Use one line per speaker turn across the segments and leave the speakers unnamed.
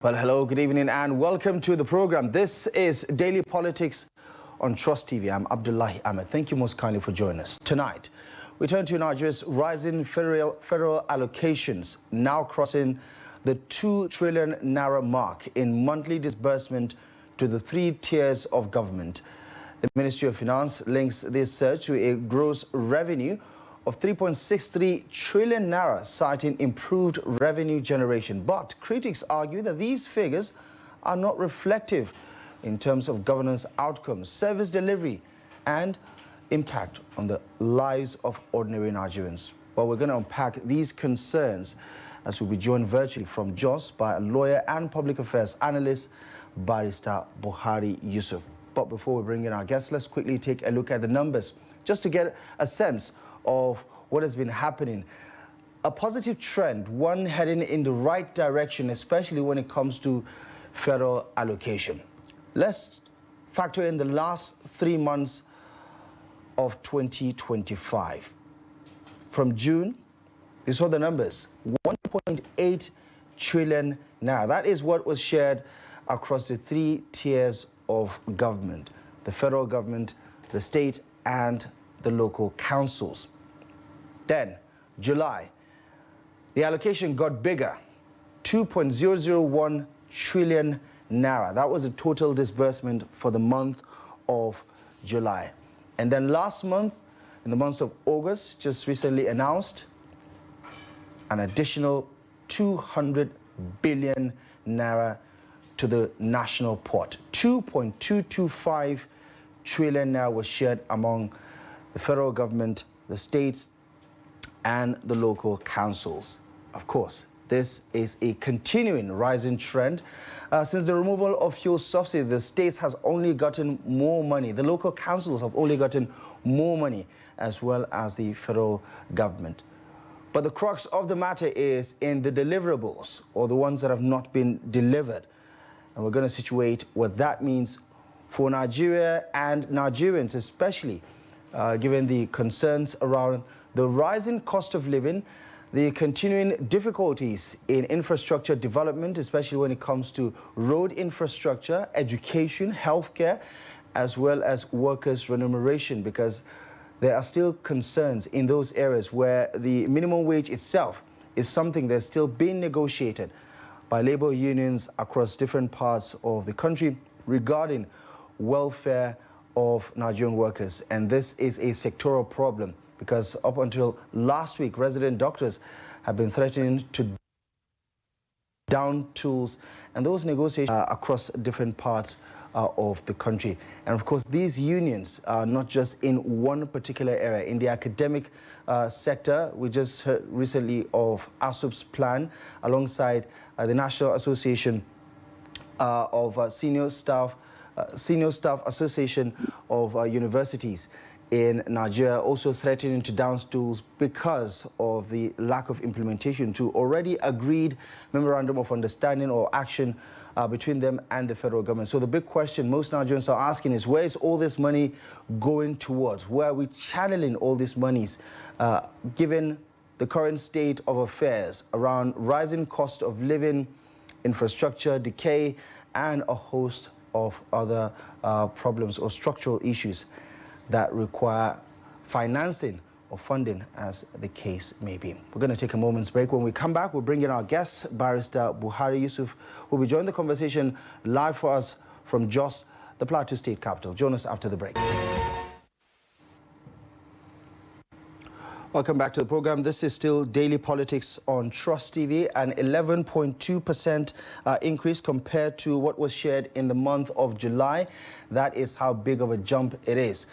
Well, hello, good evening, and welcome to the program. This is Daily Politics on Trust TV. I'm Abdullahi Ahmed. Thank you most kindly for joining us. Tonight, we turn to Nigeria's rising federal allocations, now crossing the 2 trillion naira mark in monthly disbursement to the 3 tiers of government. The Ministry of Finance links this surge to a gross revenue of 3.63 trillion naira, citing improved revenue generation. But critics argue that these figures are not reflective in terms of governance outcomes, service delivery, and impact on the lives of ordinary Nigerians. Well, we're going to unpack these concerns as we'll be joined virtually from Jos by a lawyer and public affairs analyst, Barrister Buhari Yusuf. But before we bring in our guests, let's quickly take a look at the numbers, just to get a sense of what has been happening. A positive trend, one heading in the right direction, especially when it comes to federal allocation. Let's factor in the last 3 months of 2025. From June, we saw the numbers, 1.8 trillion naira. That is what was shared across the 3 tiers of government: the federal government, the state, and the local councils. Then, July, the allocation got bigger, 2.001 trillion naira. That was the total disbursement for the month of July. And then last month, in the month of August, just recently announced an additional 200 billion naira to the national pot. 2.225 trillion naira was shared among the federal government, the states, and the local councils. Of course, this is a continuing rising trend. Since the removal of fuel subsidy, the states has only gotten more money. The local councils have only gotten more money, as well as the federal government. But the crux of the matter is in the deliverables, or the ones that have not been delivered. And we're going to situate what that means for Nigeria and Nigerians, especially given the concerns around the rising cost of living, the continuing difficulties in infrastructure development, especially when it comes to road infrastructure, education, healthcare, as well as workers' remuneration, because there are still concerns in those areas where the minimum wage itself is something that's still being negotiated by labor unions across different parts of the country regarding welfare of Nigerian workers. And this is a sectoral problem, because up until last week, resident doctors have been threatening to down tools, and those negotiations across different parts of the country. And of course, these unions are not just in one particular area. In the academic sector, we just heard recently of ASUP's plan alongside the National Association of Senior Staff Association of Universities in Nigeria, also threatening to down tools because of the lack of implementation to already agreed memorandum of understanding or action between them and the federal government. So the big question most Nigerians are asking is, where is all this money going towards? Where are we channeling all these monies, given the current state of affairs around rising cost of living, infrastructure decay, and a host of other problems or structural issues that require financing or funding, as the case may be. We're going to take a moment's break. When we come back, we'll bring in our guest, Barrister Buhari Yusuf, who will join the conversation live for us from Jos, the Plateau State capital. Join us after the break. Welcome back to the program. This is still Daily Politics on Trust TV, an 11.2% increase compared to what was shared in the month of July. That is how big of a jump it is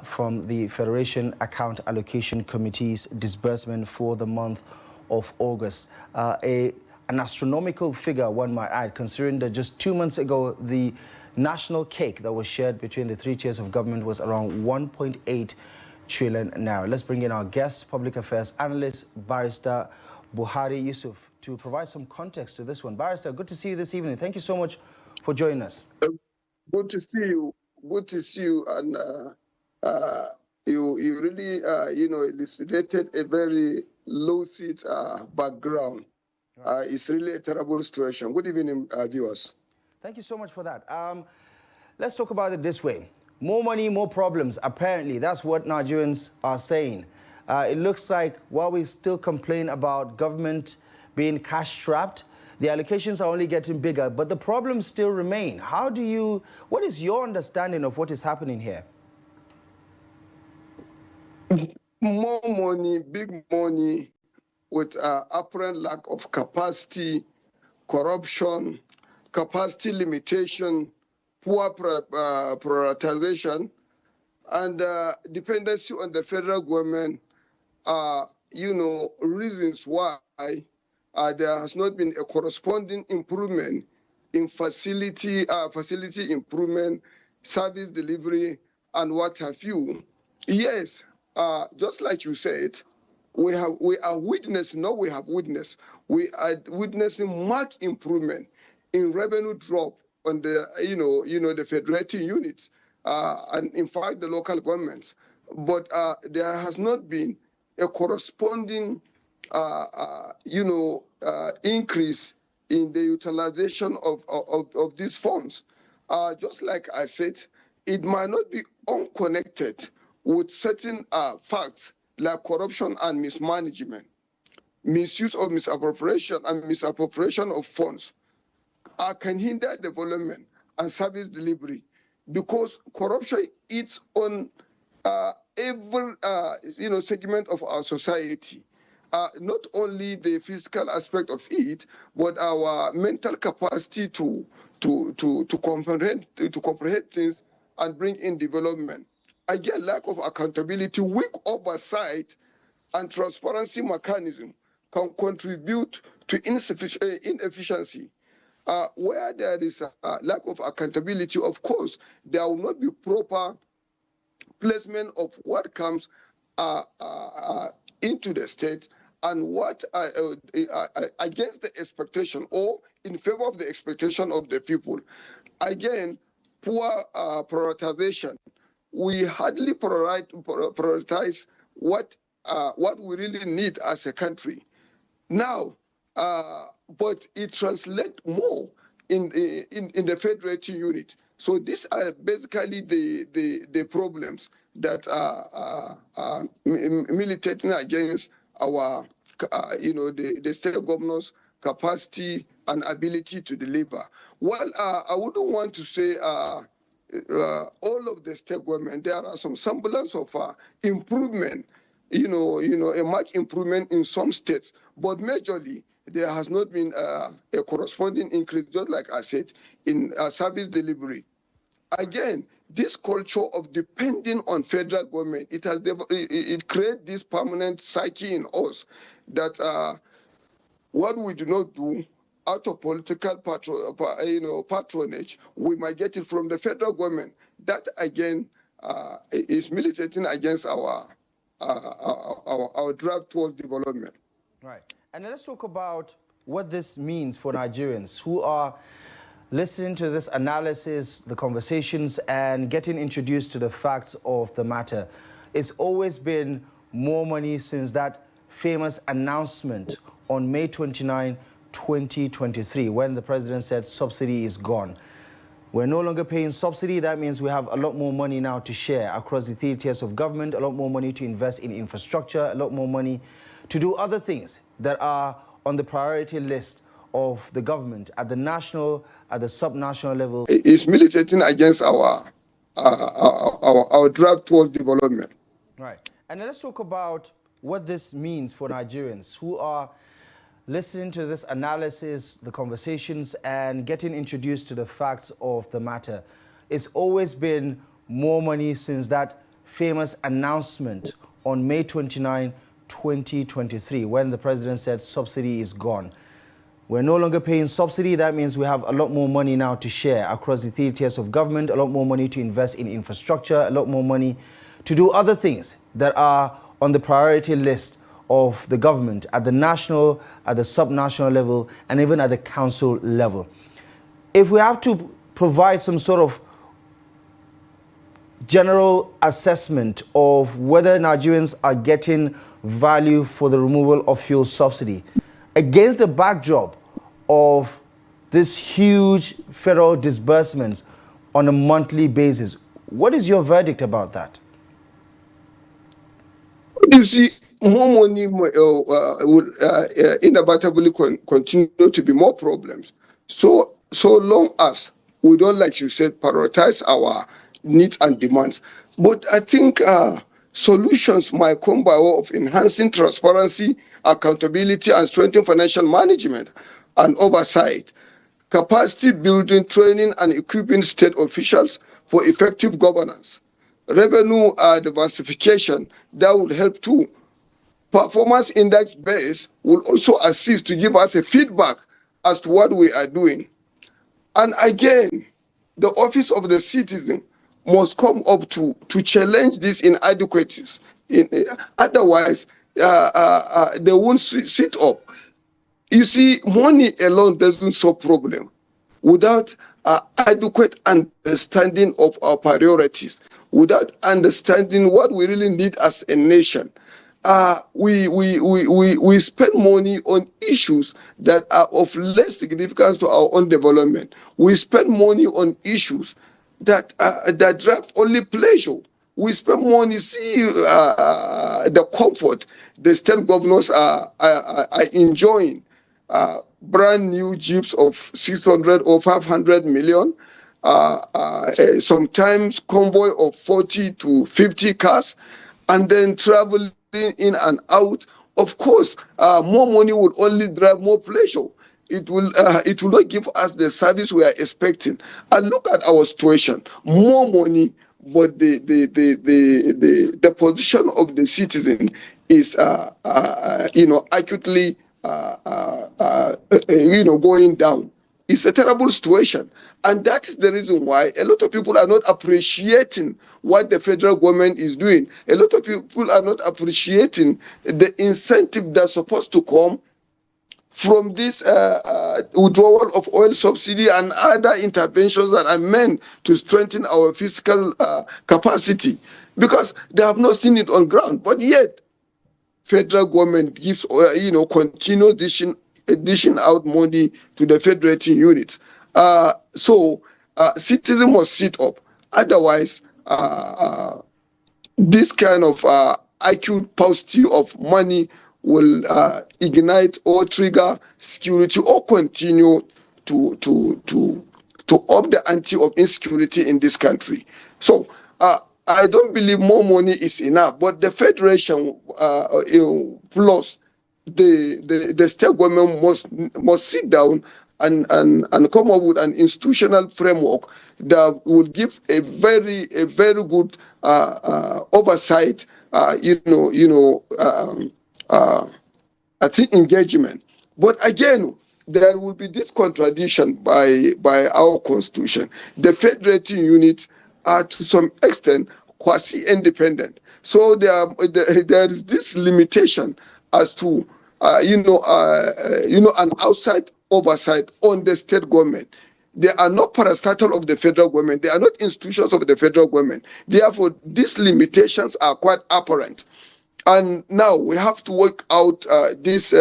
from the Federation Account Allocation Committee's disbursement for the month of August. An astronomical figure, one might add, considering that just 2 months ago, the national cake that was shared between the 3 tiers of government was around 1.8 trillion naira. Let's bring in our guest, public affairs analyst, Barrister Buhari Yusuf, to provide some context to this one. Barrister, good to see you this evening. Thank you so much for joining us.
Good to see you. Good to see you. And you really, elucidated a very low-seat background It's really a terrible situation. Good evening, viewers.
Thank you so much for that. Let's talk about it this way. More money, more problems. Apparently, that's what Nigerians are saying. It looks like while we still complain about government being cash-strapped, the allocations are only getting bigger, but the problems still remain. What is your understanding of what is happening here?
More money, big money, with apparent lack of capacity, corruption, capacity limitation, poor prioritization, and dependency on the federal government are, reasons why there has not been a corresponding improvement in facility improvement, service delivery, and what have you. Yes, just like you said, we are witnessing marked improvement in revenue drop on the the federating units and in fact the local governments, but there has not been a corresponding increase in the utilization of these funds. Just like I said, it might not be unconnected with certain facts like corruption and mismanagement, misuse or misappropriation of funds can hinder development and service delivery, because corruption eats on every segment of our society. Not only the physical aspect of it, but our mental capacity to comprehend things and bring in development. Again, lack of accountability, weak oversight, and transparency mechanism can contribute to inefficiency. Where there is a lack of accountability, of course, there will not be proper placement of what comes into the state and what against the expectation or in favor of the expectation of the people. Again, poor prioritization. We hardly prioritize what we really need as a country. Now, but it translates more in the federating unit. So these are basically the problems that are militating against our, the state governors' capacity and ability to deliver. Well, I wouldn't want to say all of the state government. There are some semblance of improvement, a marked improvement in some states, but majorly there has not been a corresponding increase, just like I said, in service delivery. Again, this culture of depending on federal government, it creates this permanent psyche in us that what we do not do out of political patronage, we might get it from the federal government. That again is militating against our drive towards development.
Right. And let's talk about what this means for Nigerians who are listening to this analysis, the conversations, and getting introduced to the facts of the matter. It's always been more money since that famous announcement on May 29, 2023, when the president said subsidy is gone. We're no longer paying subsidy. That means we have a lot more money now to share across the 3 tiers of government, a lot more money to invest in infrastructure, a lot more money to do other things that are on the priority list of the government at the national, at the subnational level.
It's militating against our drive towards development.
Right. And let's talk about what this means for Nigerians who are listening to this analysis, the conversations, and getting introduced to the facts of the matter. It's always been more money since that famous announcement on May 29, 2023, when the president said subsidy is gone. We're no longer paying subsidy. That means we have a lot more money now to share across the 3 tiers of government, a lot more money to invest in infrastructure, a lot more money to do other things that are on the priority list of the government at the national, at the subnational level, and even at the council level. If we have to provide some sort of general assessment of whether Nigerians are getting value for the removal of fuel subsidy, against the backdrop of this huge federal disbursements on a monthly basis, what is your verdict about that?
You see, more money will inevitably continue to be more problems. So long as we don't, like you said, prioritize our needs and demands. But I think solutions might come by way of enhancing transparency, accountability, and strengthening financial management and oversight, capacity building, training, and equipping state officials for effective governance, revenue diversification that will help too. Performance index base will also assist to give us a feedback as to what we are doing. And again, the office of the citizen must come up to challenge these inadequacies. Otherwise, they won't sit up. You see, money alone doesn't solve problem without adequate understanding of our priorities, without understanding what we really need as a nation. We spend money on issues that are of less significance to our own development. We spend money on issues that drive only pleasure. We spend money, see the comfort the state governors are enjoying. Brand new jeeps of 600 or 500 million, sometimes convoy of 40 to 50 cars, and then traveling in and out. Of course, more money will only drive more pleasure. It will not give us the service we are expecting. And look at our situation: more money, but the position of the citizen is acutely going down. It's a terrible situation. And that is the reason why a lot of people are not appreciating what the federal government is doing. A lot of people are not appreciating the incentive that's supposed to come from this withdrawal of oil subsidy and other interventions that are meant to strengthen our fiscal capacity, because they have not seen it on ground. But yet, federal government gives, continue dishing out money to the federating units. So citizens must sit up. Otherwise, this kind of acute paucity of money will ignite or trigger security or continue to up the ante of insecurity in this country. So I don't believe more money is enough, but the federation plus the state government must sit down and come up with an institutional framework that would give a very good oversight. I think engagement. But again, there will be this contradiction by our constitution. The federating units are to some extent quasi-independent. So there is this limitation as to an outside oversight on the state government. They are not parastatal of the federal government. They are not institutions of the federal government. Therefore, these limitations are quite apparent. And now we have to work out this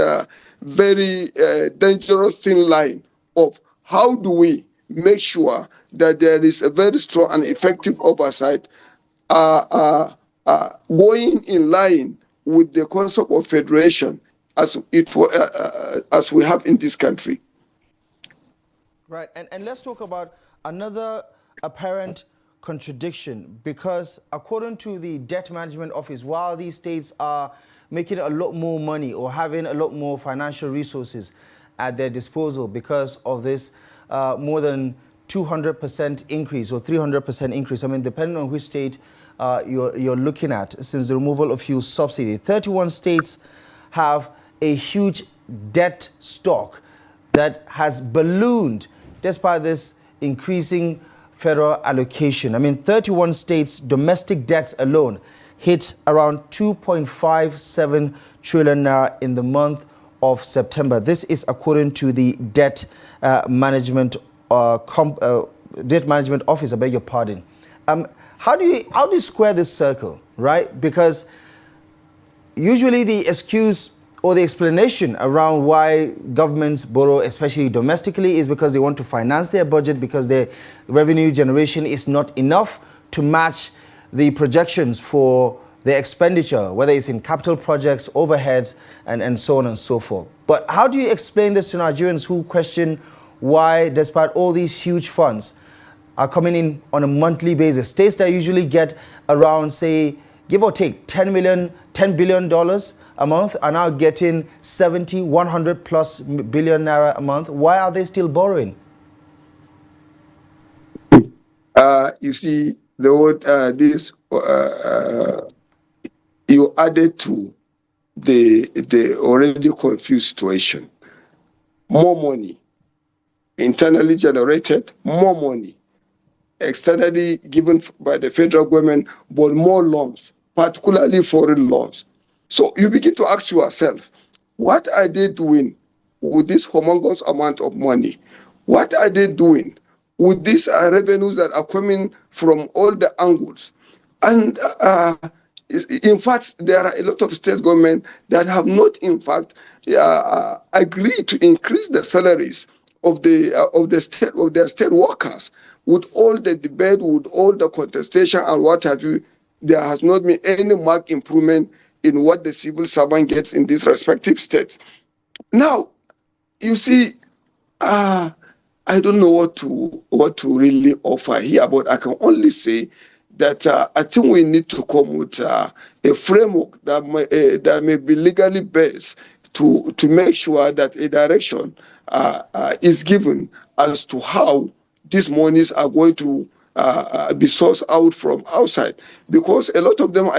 very dangerous thin line of how do we make sure that there is a very strong and effective oversight going in line with the concept of federation as we have in this country.
Right, and let's talk about another apparent contradiction, because according to the Debt Management Office, while these states are making a lot more money or having a lot more financial resources at their disposal because of this more than 200% increase or 300% increase, I mean, depending on which state you're looking at, since the removal of fuel subsidy, 31 states have a huge debt stock that has ballooned despite this increasing federal allocation. I mean, 31 states' domestic debts alone hit around 2.57 trillion naira in the month of September. This is according to the Debt Management Office. I beg your pardon. How do you square this circle, right? Because usually the excuse or the explanation around why governments borrow, especially domestically, is because they want to finance their budget because their revenue generation is not enough to match the projections for their expenditure, whether it's in capital projects, overheads, and so on and so forth. But how do you explain this to Nigerians who question why, despite all these huge funds, are coming in on a monthly basis? States that usually get around, say, give or take $10 billion a month are now getting 70, 100 plus billion naira a month. Why are they still borrowing?
You see, the word you added to the already confused situation. More money, internally generated, more money, externally given by the federal government, but more loans, particularly foreign loans. So you begin to ask yourself, what are they doing with this humongous amount of money? What are they doing with these revenues that are coming from all the angles? And in fact, there are a lot of state governments that have not, in fact, agreed to increase the salaries of their state workers. With all the debate, with all the contestation and what have you, there has not been any marked improvement in what the civil servant gets in these respective states. Now, you see, I don't know what to really offer here, but I can only say that I think we need to come with a framework that may be legally based to make sure that a direction is given as to how these monies are going to be sourced out from outside, because a lot of them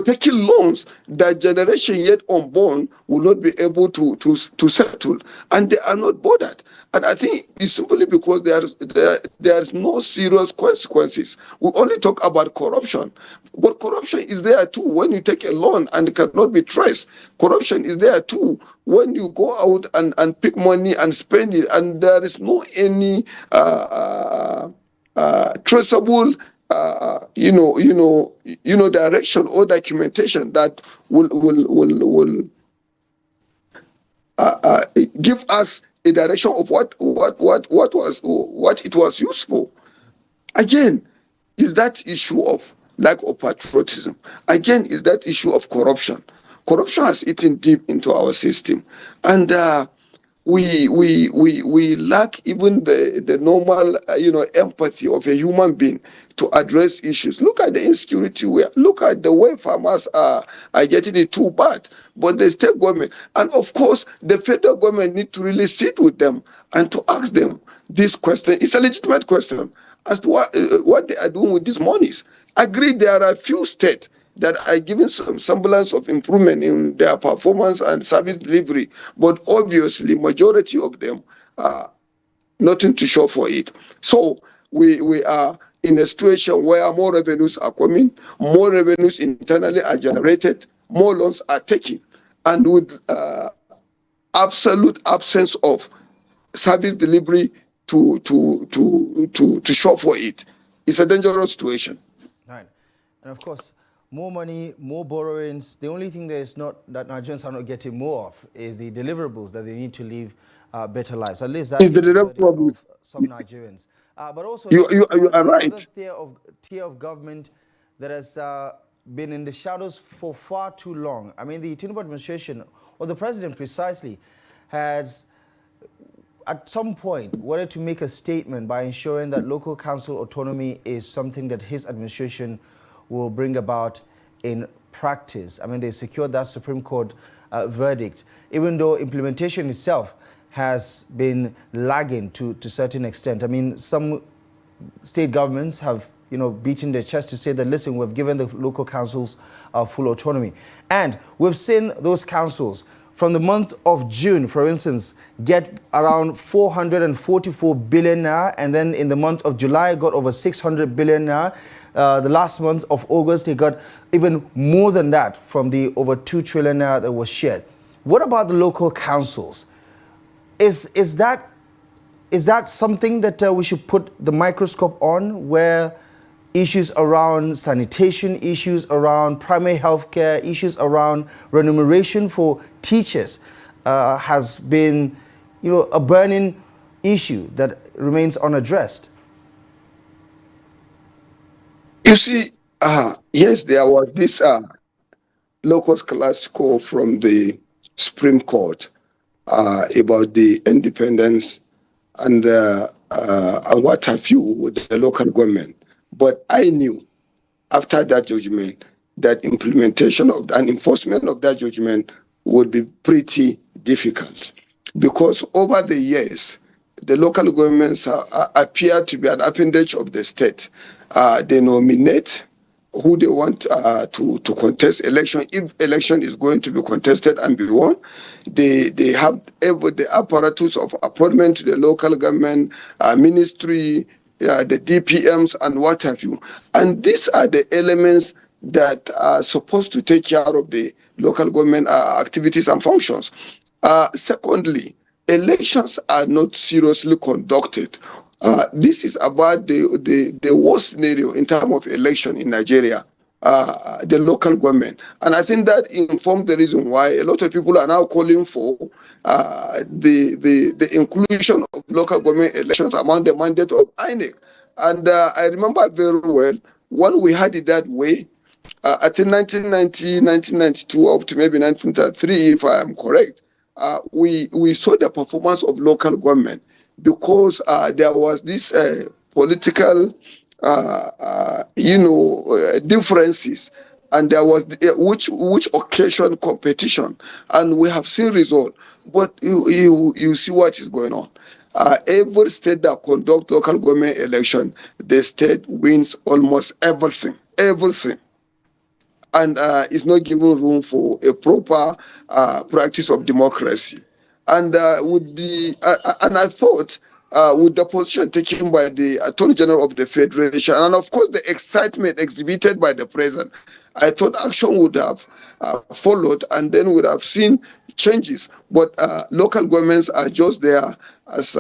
taking loans that generation yet unborn will not be able to settle, and they are not bothered. And I think it's simply because there's no serious consequences. We only talk about corruption, but corruption is there too when you take a loan and it cannot be traced. Corruption is there too when you go out and pick money and spend it, and there is no any traceable direction or documentation that will give us a direction of what it was used for. Again, is that issue of lack of patriotism. Again, is that issue of corruption. Corruption has eaten deep into our system, and we lack even the normal empathy of a human being to address issues. Look at the insecurity. Look at the way farmers are getting it too bad. But the state government and of course the federal government need to really sit with them and to ask them this question. It's a legitimate question as to what they are doing with these monies. Agreed, there are a few states that are giving some semblance of improvement in their performance and service delivery, but obviously majority of them are nothing to show for it. So we are in a situation where more revenues are coming, more revenues internally are generated, more loans are taken, and with absolute absence of service delivery to show for it. It's a dangerous situation.
Right, and of course, more money, more borrowings. The only thing that Nigerians are not getting more of is the deliverables that they need to live better lives. At least that is the verdict of some Nigerians. But also,
you are right.
Another tier of government that has been in the shadows for far too long. I mean, the Tinubu administration, or the president precisely, has at some point wanted to make a statement by ensuring that local council autonomy is something that his administration will bring about in practice. I mean, they secured that Supreme Court verdict, even though implementation itself has been lagging to a certain extent. I mean, some state governments have, beaten their chest to say that, listen, we've given the local councils full autonomy. And we've seen those councils from the month of June, for instance, get around 444 billion naira, and then in the month of July got over 600 billion naira. The last month of August, they got even more than that from the over 2 trillion naira that was shared. What about the local councils? Is that something that we should put the microscope on, where issues around sanitation, issues around primary health care, issues around remuneration for teachers has been, a burning issue that remains unaddressed.
You see, yes, there was this locus classico from the Supreme Court about the independence and what have you with the local government. But I knew after that judgment that implementation of and enforcement of that judgment would be pretty difficult because over the years, the local governments appear to be an appendage of the state. They nominate who they want to contest election. If election is going to be contested and be won, they have the apparatus of appointment to the local government ministry, the DPMs and what have you. And these are the elements that are supposed to take care of the local government activities and functions. Secondly, elections are not seriously conducted. This is about the worst scenario in terms of election in Nigeria, the local government. And I think that informed the reason why a lot of people are now calling for the inclusion of local government elections among the mandate of INEC. And I remember very well when we had it that way, I think 1990, 1992 up to maybe 1933, if I am correct, we saw the performance of local government because there was this political, differences, and there was which occasion competition, and we have seen result. But you see what is going on. Every state that conduct local government election, the state wins almost everything, and is not giving room for a proper practice of democracy. And and I thought with the position taken by the Attorney General of the Federation, and of course the excitement exhibited by the President, I thought action would have followed, and then would have seen changes. But local governments are just there as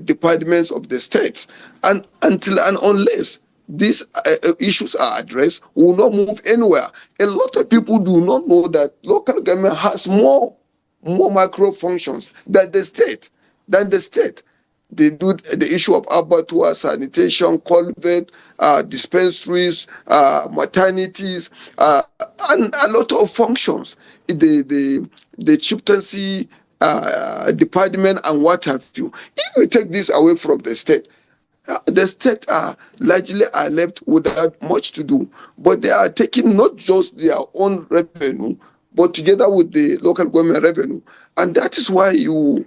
departments of the states, and until and unless these issues are addressed, we will not move anywhere. A lot of people do not know that local government has more micro functions than the state. They do the issue of abattoir, sanitation, culvert, dispensaries, maternities, and a lot of functions. The chieftaincy department and what have you. If we take this away from the state are largely left without much to do, but they are taking not just their own revenue, but together with the local government revenue, and that is why the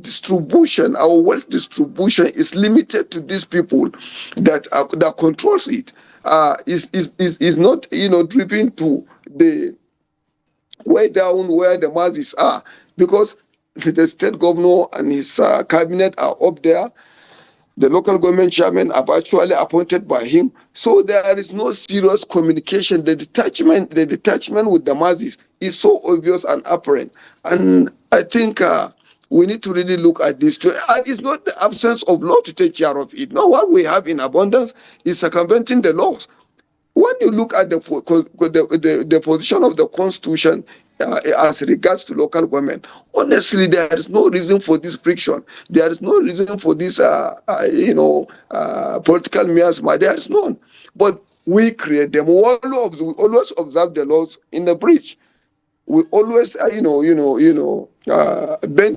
distribution, our wealth distribution, is limited to these people that controls it. Is not dripping to the way down where the masses are, because the state governor and his cabinet are up there. The local government chairman are virtually appointed by him. So there is no serious communication. The detachment with the masses is so obvious and apparent. And I think we need to really look at this. And it's not the absence of law to take care of it. No, what we have in abundance is circumventing the laws. When you look at the position of the Constitution as regards to local government, honestly, there is no reason for this friction. There is no reason for this, political miasma. There is none. But we create them. We always observe the laws in the breach. We always, bend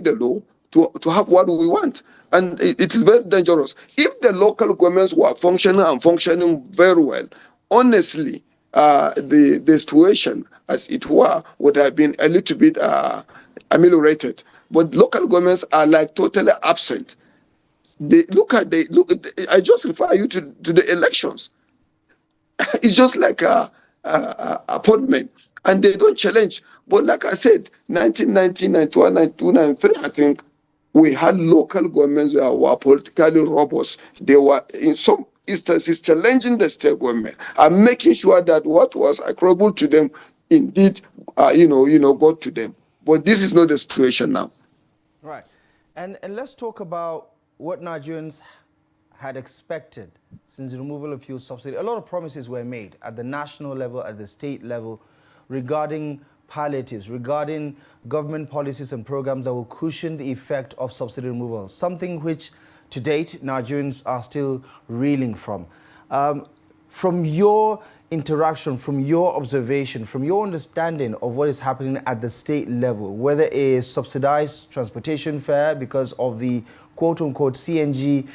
the law to have what we want. And it is very dangerous. If the local governments were functioning very well, honestly, the situation, as it were, would have been a little bit ameliorated. But local governments are like totally absent. I just refer you to the elections. It's just like a appointment, and they don't challenge. But like I said, 1990, 91, 92, 93, I think we had local governments that were politically robust. They were in some instances challenging the state government and making sure that what was agreeable to them indeed, got to them. But this is not the situation now.
Right. And let's talk about what Nigerians had expected since the removal of fuel subsidy? A lot of promises were made at the national level, at the state level, regarding palliatives, regarding government policies and programs that will cushion the effect of subsidy removal, something which to date Nigerians are still reeling from. From your interaction, from your observation, from your understanding of what is happening at the state level, whether it is subsidized transportation fare because of the quote-unquote CNG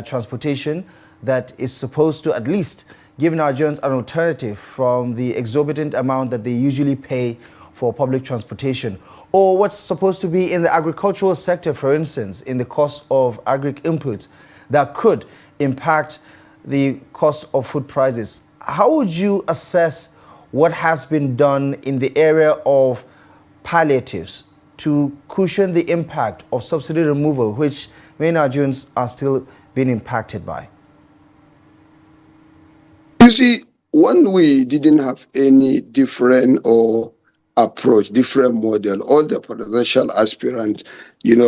transportation that is supposed to at least give Nigerians an alternative from the exorbitant amount that they usually pay for public transportation, or what's supposed to be in the agricultural sector, for instance, in the cost of agri inputs that could impact the cost of food prices. How would you assess what has been done in the area of palliatives to cushion the impact of subsidy removal, which many Nigerians are still being impacted by?
You see, when we didn't have any different or approach, different model, all the presidential aspirants,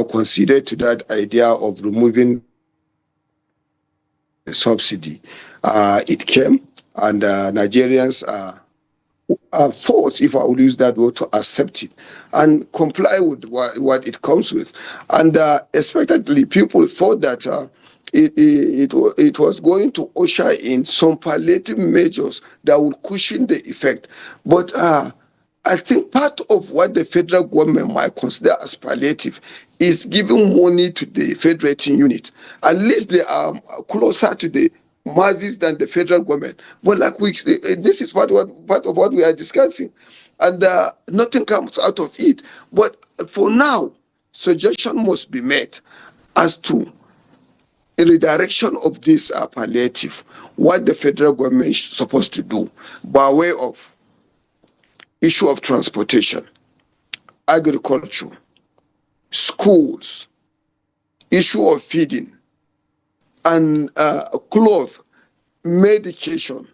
considered to that idea of removing the subsidy. It came, and Nigerians are forced, if I would use that word, to accept it and comply with what it comes with. And expectedly, people thought that it was going to usher in some palliative measures that would cushion the effect. But I think part of what the federal government might consider as palliative is giving money to the federating unit. At least they are closer to the masses than the federal government. But like this is part of what we are discussing, and nothing comes out of it. But for now, suggestion must be made as to a redirection of this palliative, what the federal government is supposed to do by way of issue of transportation, agriculture, schools, issue of feeding, and clothes, medication,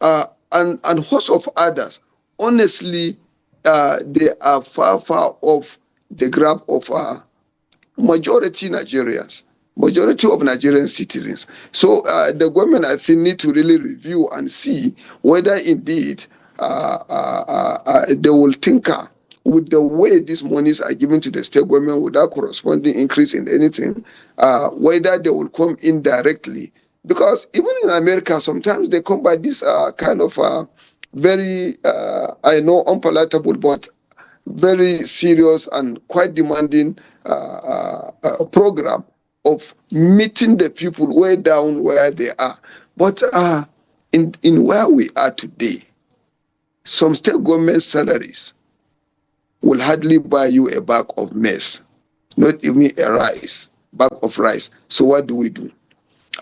and host of others. Honestly, they are far off the grab of majority Nigerians, majority of Nigerian citizens. So the government, I think, need to really review and see whether indeed they will tinker with the way these monies are given to the state government without corresponding increase in anything, whether they will come indirectly. Because even in America, sometimes they come by this kind of very, I know, unpalatable, but very serious and quite demanding program of meeting the people way down where they are. But in where we are today, some state government salaries will hardly buy you a bag of maize, not even a bag of rice. So what do we do?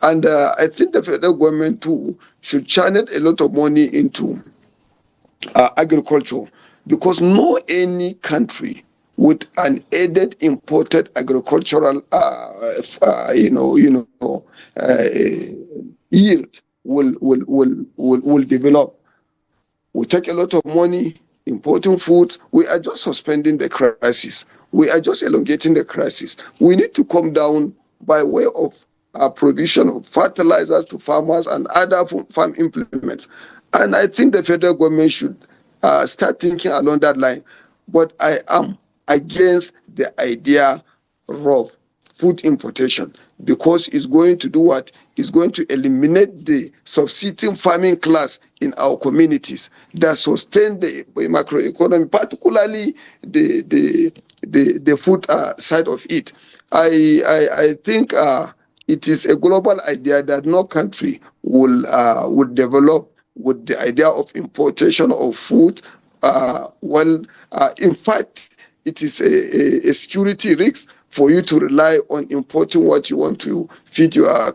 And I think the federal government too should channel a lot of money into agriculture, because no any country with an aided imported agricultural yield will develop. We take a lot of money importing foods. We are just suspending the crisis. We are just elongating the crisis. We need to come down by way of provision of fertilizers to farmers and other farm implements. And I think the federal government should start thinking along that line. But I am against the idea of food importation, because it's going to do what? It's going to eliminate the subsisting farming class in our communities that sustain the macroeconomy, particularly the food side of it. I think it is a global idea that no country would develop with the idea of importation of food. In fact, it is a security risk for you to rely on importing what you want to feed your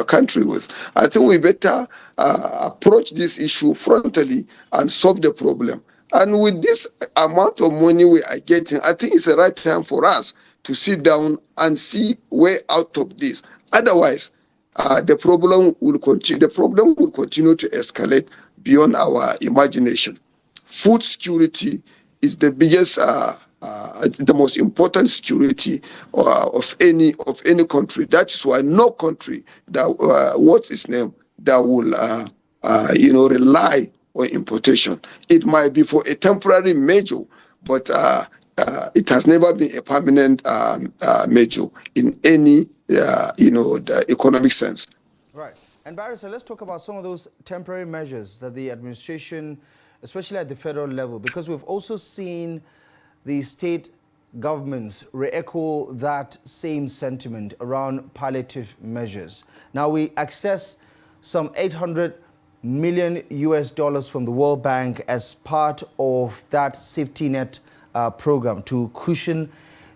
country with. I think we better approach this issue frontally and solve the problem. And with this amount of money we are getting, I think it's the right time for us to sit down and see way out of this. Otherwise, the problem will continue. The problem will continue to escalate beyond our imagination. Food security is the biggest, the most important security of any country. That is why no country that what's its name that will rely on importation. It might be for a temporary measure, but it has never been a permanent measure in any the economic sense.
Right. And Barrister, let's talk about some of those temporary measures that the administration, especially at the federal level, because we've also seen the state governments re-echo that same sentiment around palliative measures. Now, we access some 800 million US dollars from the World Bank as part of that safety net program to cushion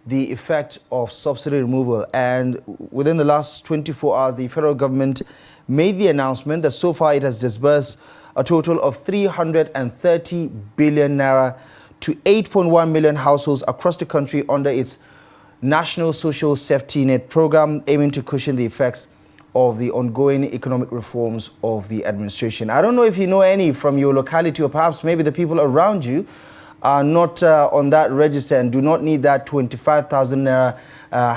the effect of subsidy removal. And within the last 24 hours, the federal government made the announcement that so far it has disbursed a total of 330 billion naira to 8.1 million households across the country under its National Social Safety Net program, aiming to cushion the effects of the ongoing economic reforms of the administration. I don't know if you know any from your locality, or perhaps maybe the people around you are not on that register and do not need that 25,000 naira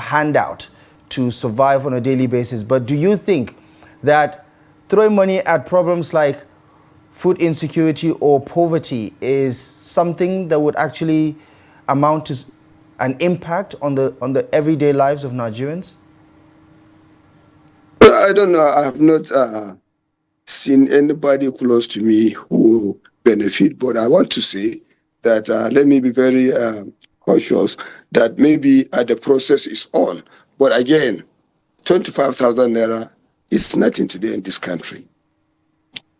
handout to survive on a daily basis. But do you think that throwing money at problems like food insecurity or poverty is something that would actually amount to an impact on the everyday lives of Nigerians?
I don't know. I have not seen anybody close to me who benefit, but I want to say that let me be very cautious that maybe the process is on. But again, 25,000 naira is nothing today in this country.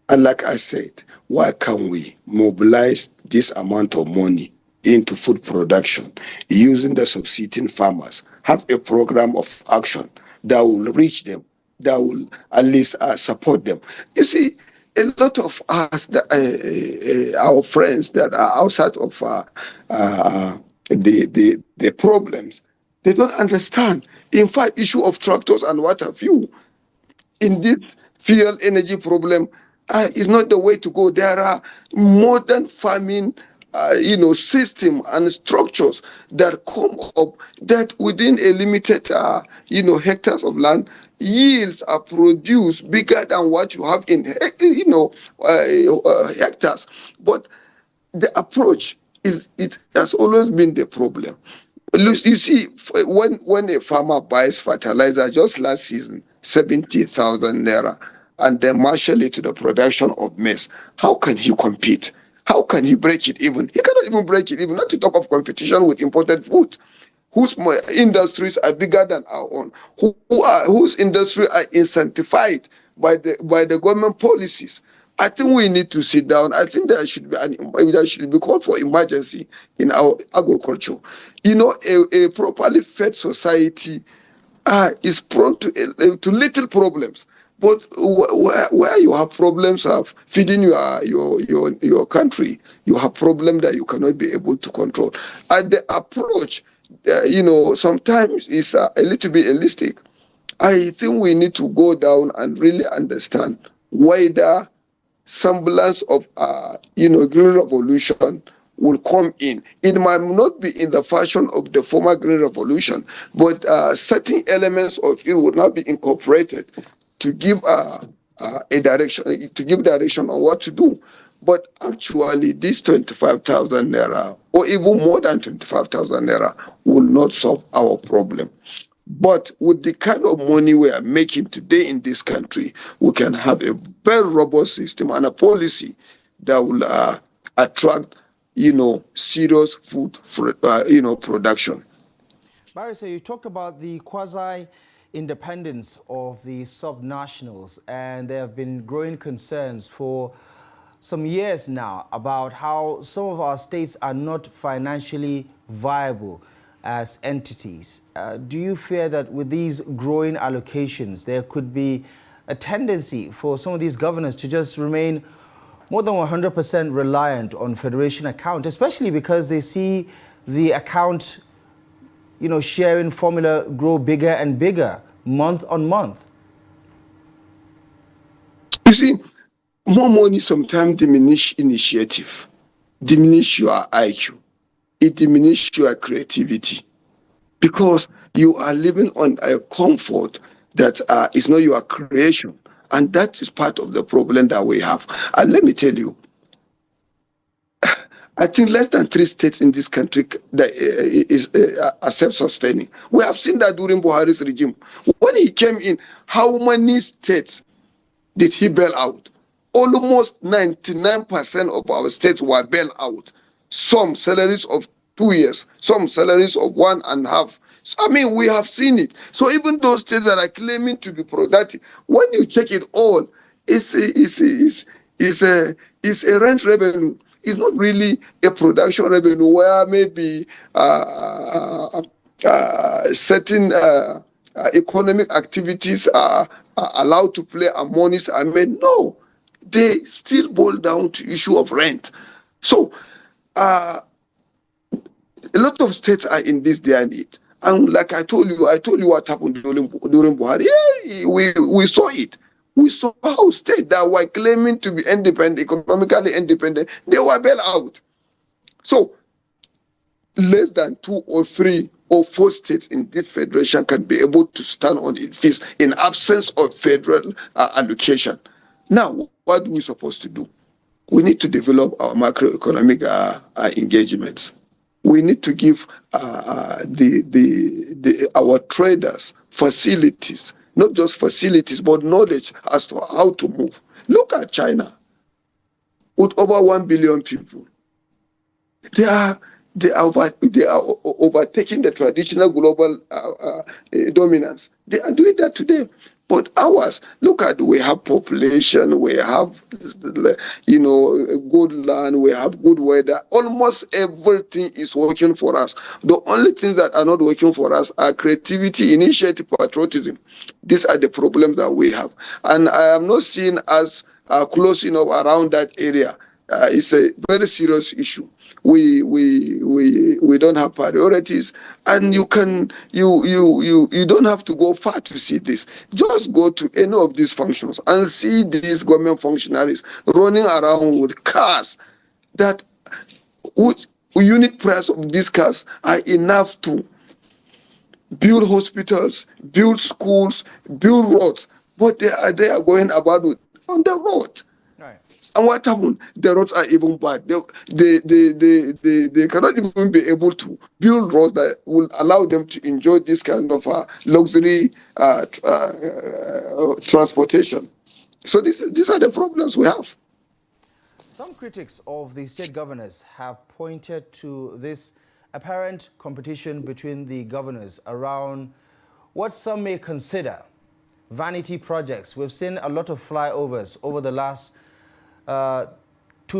And like I said, why can't we mobilize this amount of money into food production using the subsisting farmers, have a program of action that will reach them, that will at least support them? You see, a lot of us, our friends that are outside of the problems, they don't understand. In fact, issue of tractors and what have you, in this fuel energy problem is not the way to go. There are modern farming system and structures that come up that within a limited hectares of land, yields are produced bigger than what you have in hectares. But the approach it has always been the problem. You see, when a farmer buys fertilizer just last season, 70,000 naira, and then marshal it to the production of maize, how can he compete? How can he break it even? He cannot even break it even, not to talk of competition with imported food, whose industries are bigger than our own, whose industry are incentivized by the government policies. I think we need to sit down. I think there should be called for emergency in our agriculture. A properly fed society is prone to little problems. But where you have problems of feeding your country, you have problems that you cannot be able to control. And the approach, sometimes is a little bit elastic. I think we need to go down and really understand whether semblance of green revolution will come in. It might not be in the fashion of the former green revolution, but certain elements of it will not be incorporated to give a direction, to give direction on what to do. But actually, this 25,000 naira, or even more than 25,000 naira, will not solve our problem. But with the kind of money we are making today in this country, we can have a very robust system and a policy that will attract, serious food for, production.
Barry, so you talked about the quasi-independence of the subnationals, and there have been growing concerns for some years now about how some of our states are not financially viable as entities. Do you fear that with these growing allocations, there could be a tendency for some of these governors to just remain more than 100% reliant on federation account, especially because they see the account, sharing formula grow bigger and bigger month on month?
You see, more money sometimes diminish initiative, diminish your IQ. it diminishes your creativity because you are living on a comfort that is not your creation. And that is part of the problem that we have. And let me tell you, I think less than 3 states in this country that are self-sustaining. We have seen that during Buhari's regime. When he came in, how many states did he bail out? Almost 99% of our states were bailed out. Some salaries of 2 years, some salaries of 1.5. So, I mean, we have seen it. So even those states that are claiming to be productive, when you check it all, it's a rent revenue. It's not really a production revenue where maybe certain economic activities are allowed to play and monies are made. No, they still boil down to issue of rent. So a lot of states are in this day and age. And like I told you what happened during Buhari. Yeah, we saw it. We saw how states that were claiming to be independent, economically independent, they were bailed out. So less than 2 or 3 or 4 states in this federation can be able to stand on its feet in absence of federal allocation. Now, what are we supposed to do? We need to develop our macroeconomic engagements. We need to give our traders facilities, not just facilities, but knowledge as to how to move. Look at China, with over 1 billion people. They are overtaking the traditional global dominance. They are doing that today. But ours, look at, we have population, we have, good land, we have good weather. Almost everything is working for us. The only things that are not working for us are creativity, initiative, patriotism. These are the problems that we have. And I am not seeing us close enough around that area. It's a very serious issue. We don't have priorities, and you don't have to go far to see this. Just go to any of these functions and see these government functionaries running around with cars that which unit price of these cars are enough to build hospitals, build schools, build roads, but they are going about it on the road. And what happened? The roads are even bad. They cannot even be able to build roads that will allow them to enjoy this kind of luxury transportation. So these are the problems we have.
Some critics of the state governors have pointed to this apparent competition between the governors around what some may consider vanity projects. We've seen a lot of flyovers over the last 2,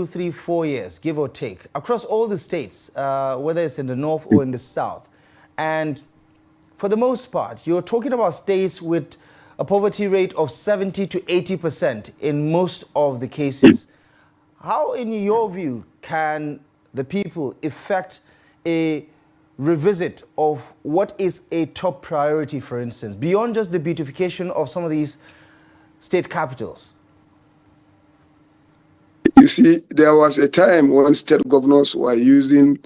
3, 4 years, give or take, across all the states, whether it's in the north or in the south. And for the most part, you're talking about states with a poverty rate of 70 to 80% in most of the cases. How, in your view, can the people effect a revisit of what is a top priority, for instance, beyond just the beautification of some of these state capitals?
You see, there was a time when state governors were using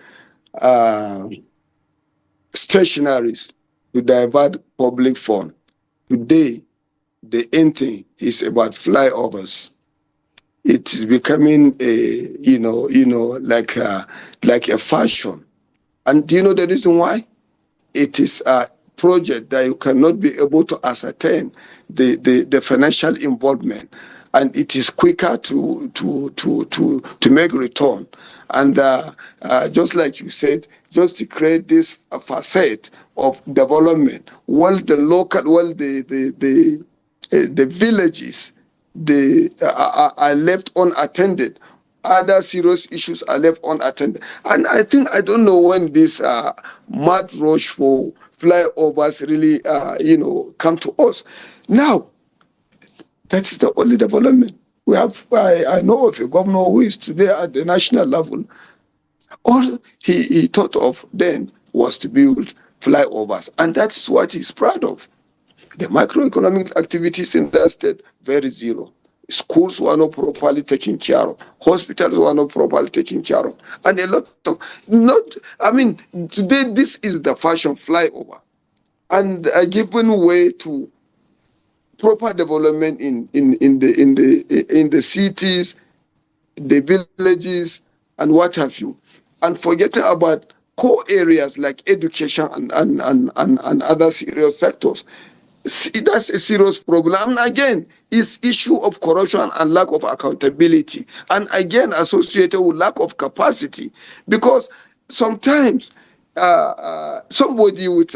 stationaries to divert public funds. Today, the end thing is about flyovers. It is becoming like a fashion. And do you know the reason why? It is a project that you cannot be able to ascertain the financial involvement, and it is quicker to make return. And just like you said, just to create this facade of development, while the villages are left unattended. Other serious issues are left unattended. And I don't know when this mad rush for flyovers really, come to us. Now, that's the only development. We have, I know of a governor who is today at the national level. All he thought of then was to build flyovers. And that's what he's proud of. The macroeconomic activities in that state, very zero. Schools were not properly taken care of. Hospitals were not properly taken care of. And a lot of, today this is the fashion flyover. And given way to proper development in the cities, the villages, and what have you, and forgetting about core areas like education and other serious sectors. That's a serious problem. And again, it's issue of corruption and lack of accountability, and again associated with lack of capacity, because sometimes somebody with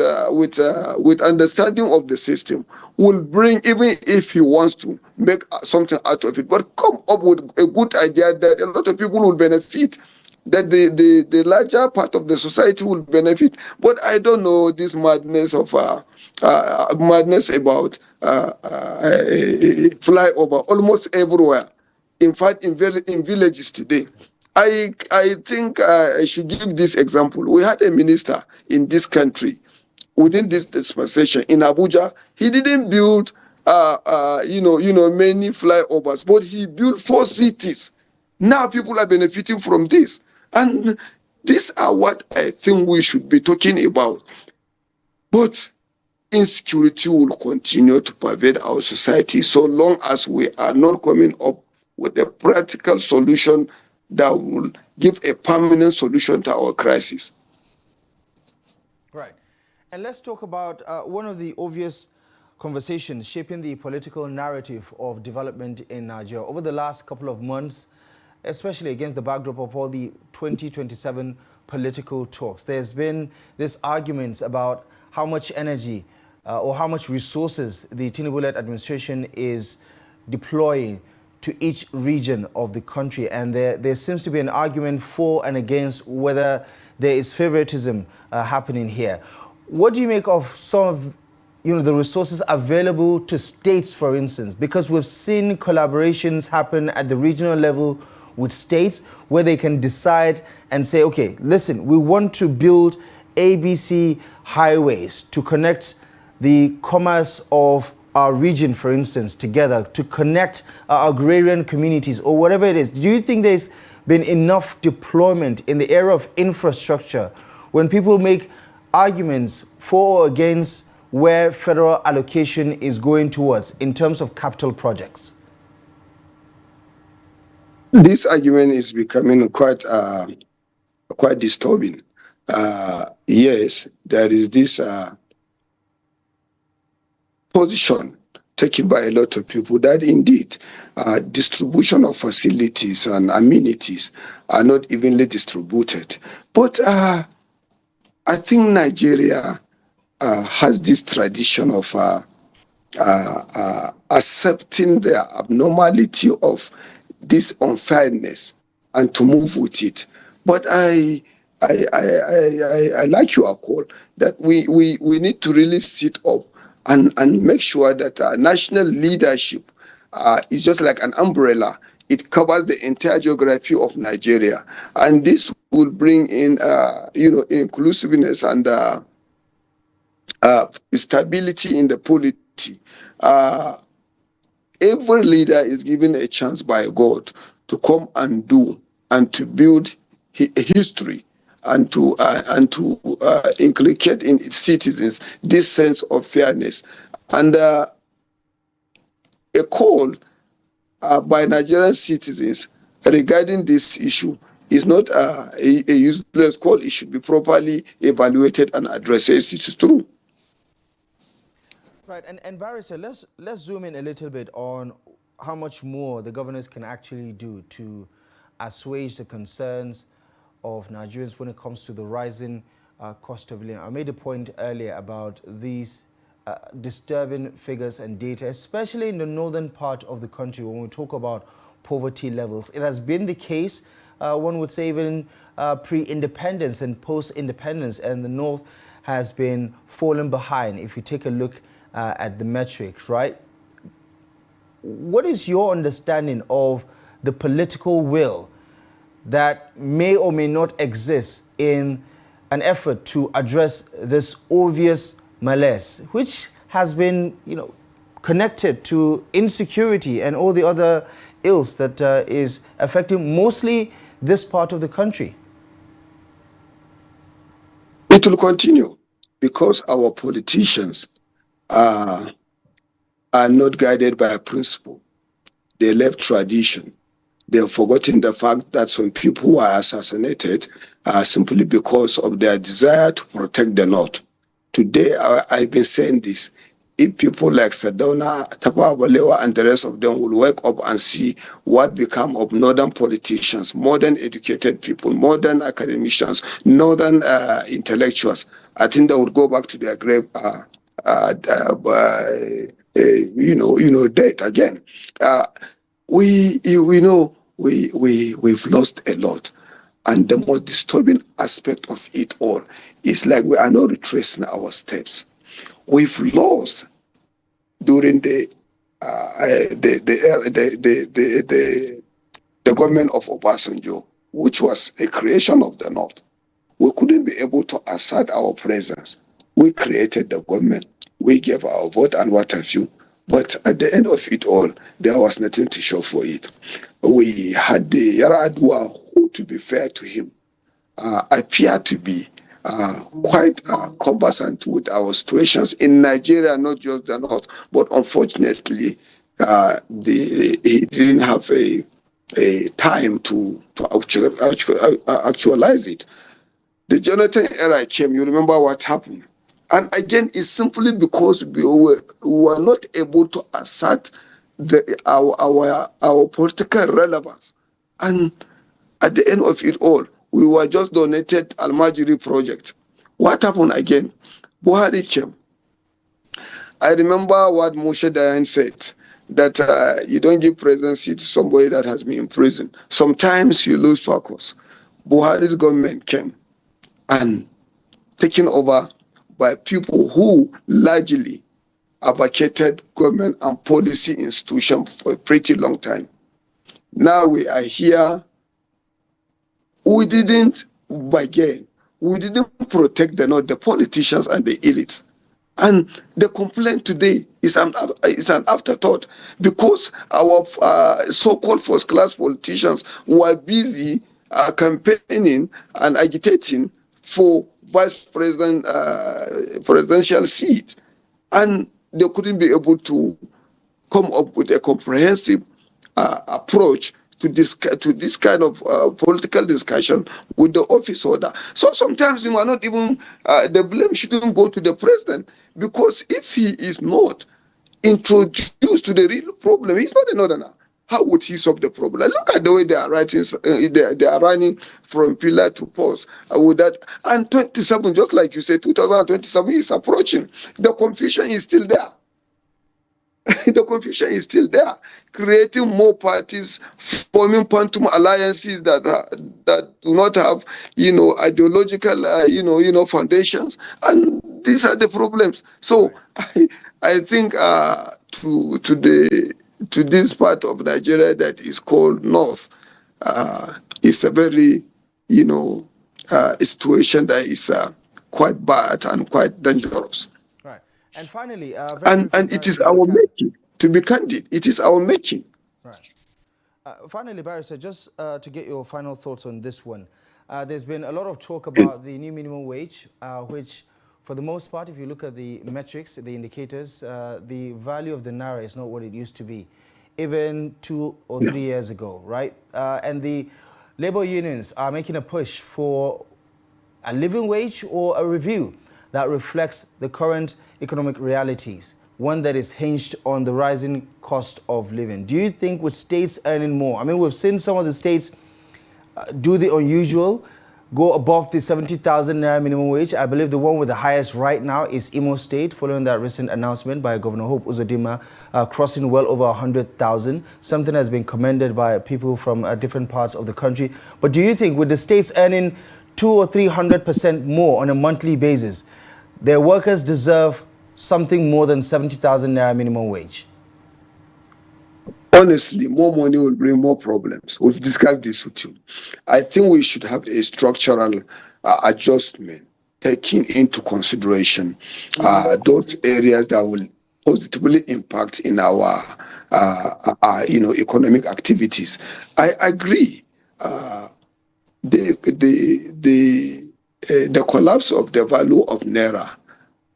understanding of the system will bring, even if he wants to make something out of it, but come up with a good idea that a lot of people will benefit, that the larger part of the society will benefit. But I don't know this madness of madness about flyover almost everywhere. In fact, in villages today. I think I should give this example. We had a minister in this country within this dispensation in Abuja. He didn't build many flyovers, but he built 4 cities. Now people are benefiting from this. And these are what I think we should be talking about. But insecurity will continue to pervade our society so long as we are not coming up with a practical solution that will give a permanent solution to our crisis.
Right. And let's talk about one of the obvious conversations shaping the political narrative of development in Nigeria over the last couple of months, especially against the backdrop of all the 2027 political talks. There's been this arguments about how much energy or how much resources the Tinubu-led administration is deploying to each region of the country. And there seems to be an argument for and against whether there is favoritism happening here. What do you make of some of the resources available to states, for instance? Because we've seen collaborations happen at the regional level with states where they can decide and say, okay, listen, we want to build ABC highways to connect the commerce of our region, for instance, together, to connect our agrarian communities or whatever it is. Do you think there's been enough deployment in the area of infrastructure when people make arguments for or against where federal allocation is going towards in terms of capital projects?
This argument is becoming quite disturbing. Yes, there is this position taken by a lot of people that indeed distribution of facilities and amenities are not evenly distributed. But I think Nigeria has this tradition of accepting the abnormality of this unfairness and to move with it. But I like your call that we need to really sit up and make sure that national leadership is just like an umbrella. It covers the entire geography of Nigeria, and this will bring in inclusiveness and stability in the polity. Every leader is given a chance by God to come and do and to build history and to inculcate in its citizens this sense of fairness. And a call by Nigerian citizens regarding this issue is not a useless call. It should be properly evaluated and addressed. It is true.
Right, and Barry said, let's zoom in a little bit on how much more the governors can actually do to assuage the concerns of Nigerians when it comes to the rising cost of living. I made a point earlier about these disturbing figures and data, especially in the northern part of the country when we talk about poverty levels. It has been the case, one would say, even pre-independence and post-independence, and the north has been falling behind if you take a look at the metrics, right? What is your understanding of the political will that may or may not exist in an effort to address this obvious malaise, which has been, connected to insecurity and all the other ills that is affecting mostly this part of the country?
It will continue because our politicians are not guided by a principle. They left tradition. They have forgotten the fact that some people were assassinated simply because of their desire to protect the North. Today, I've been saying this. If people like Sadona, Tafawa Balewa, and the rest of them will wake up and see what become of northern politicians, modern educated people, modern academicians, northern intellectuals, I think they would go back to their grave, dead again. We've lost a lot. And the most disturbing aspect of it all is like we are not retracing our steps. We've lost during the government of Obasanjo, which was a creation of the North. We couldn't be able to assert our presence. We created the government. We gave our vote and what have you. But at the end of it all, there was nothing to show for it. We had the Yaradua, who, to be fair to him, appeared to be quite conversant with our situations in Nigeria, not just the North. But unfortunately, he didn't have a time to actualize it. The Jonathan era came, you remember what happened. And again, it's simply because we were not able to assert our political relevance. And at the end of it all, we were just donated Almajiri project. What happened again? Buhari came. I remember what Moshe Dayan said, that you don't give presidency to somebody that has been in prison. Sometimes you lose focus. Buhari's government came and taken over by people who largely advocated government and policy institutions for a pretty long time. Now we are here. We didn't bargain. We didn't protect the politicians and the elites. And the complaint today is an afterthought because our so-called first-class politicians were busy campaigning and agitating for presidential seat, and they couldn't be able to come up with a comprehensive approach to this kind of political discussion with the office holder. So sometimes you are not even the blame shouldn't go to the president, because if he is not introduced to the real problem, he's not a northerner. How would he solve the problem? Look at the way they are writing. They are running from pillar to post with that. And 27, just like you said, 2027 is approaching. The confusion is still there. The confusion is still there, creating more parties, forming quantum alliances that do not have, ideological, foundations, and these are the problems. So I think to this part of Nigeria that is called North, it's a very, situation that is quite bad and quite dangerous.
Right. And finally,
and it is our making, to be candid. It is our making.
Right. Finally, Barrister, just to get your final thoughts on this one. There's been a lot of talk about the new minimum wage, which, for the most part, if you look at the metrics, the indicators, the value of the naira is not what it used to be, even 2 or 3 years ago, right? And the labor unions are making a push for a living wage or a review that reflects the current economic realities, one that is hinged on the rising cost of living. Do you think with states earning more, I mean, we've seen some of the states do the unusual, go above the 70,000 naira minimum wage. I believe the one with the highest right now is Imo State, following that recent announcement by Governor Hope Uzodinma, crossing well over 100,000, something that's been commended by people from different parts of the country. But do you think with the states earning 200 or 300% more on a monthly basis, their workers deserve something more than 70,000 naira minimum wage?
Honestly, more money will bring more problems. We've discussed this with you. I think we should have a structural adjustment, taking into consideration those areas that will positively impact in our economic activities. I agree. The collapse of the value of naira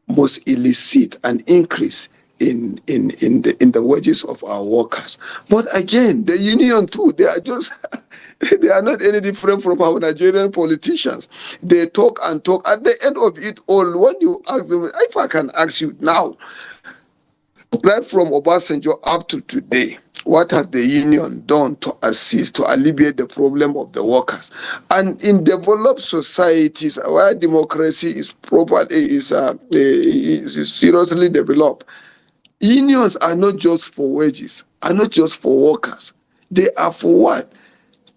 must elicit an increase in the wages of our workers. But again, the union too, they are just they are not any different from our Nigerian politicians. They talk and talk. At the end of it all, when you ask them, if I can ask you now, right from Obasanjo up to today, what has the union done to assist, to alleviate the problem of the workers? And in developed societies where democracy is is seriously developed, unions are not just for wages, are not just for workers. They are for what?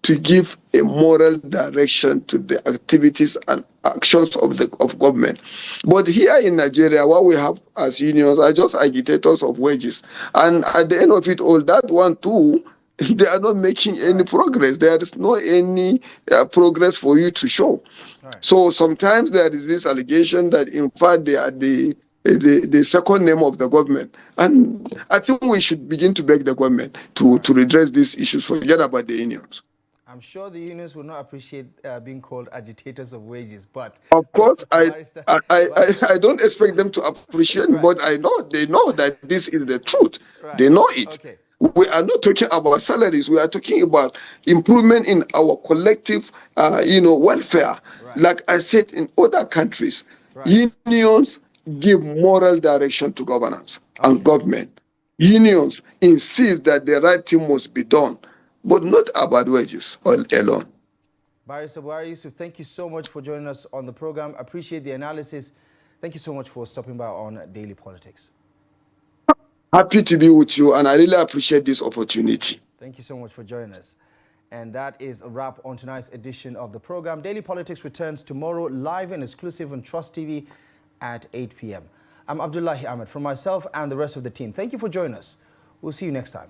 To give a moral direction to the activities and actions of government. But here in Nigeria, what we have as unions are just agitators of wages. And at the end of it all, that one too, they are not making any progress. There is no any progress for you to show. So sometimes there is this allegation that in fact they are the second name of the government. And I think we should begin to beg the government to redress these issues, forget about the unions.
I'm sure the unions will not appreciate being called agitators of wages, but
of course,
Barrister,
I don't expect them to appreciate, but I know they know that this is the truth. They know it.
Okay.
We are not talking about salaries. We are talking about improvement in our collective, welfare. Like I said, in other countries, unions give moral direction to governance and government. Unions insist that the right thing must be done, but not about wages alone.
Barrister Buhari Yusuf, thank you so much for joining us on the program. Appreciate the analysis. Thank you so much for stopping by on Daily Politics.
Happy to be with you, and I really appreciate this opportunity.
Thank you so much for joining us. And that is a wrap on tonight's edition of the program. Daily Politics returns tomorrow live and exclusive on Trust TV at 8 p.m. I'm Abdullahi Ahmed. From myself and the rest of the team, thank you for joining us. We'll see you next time.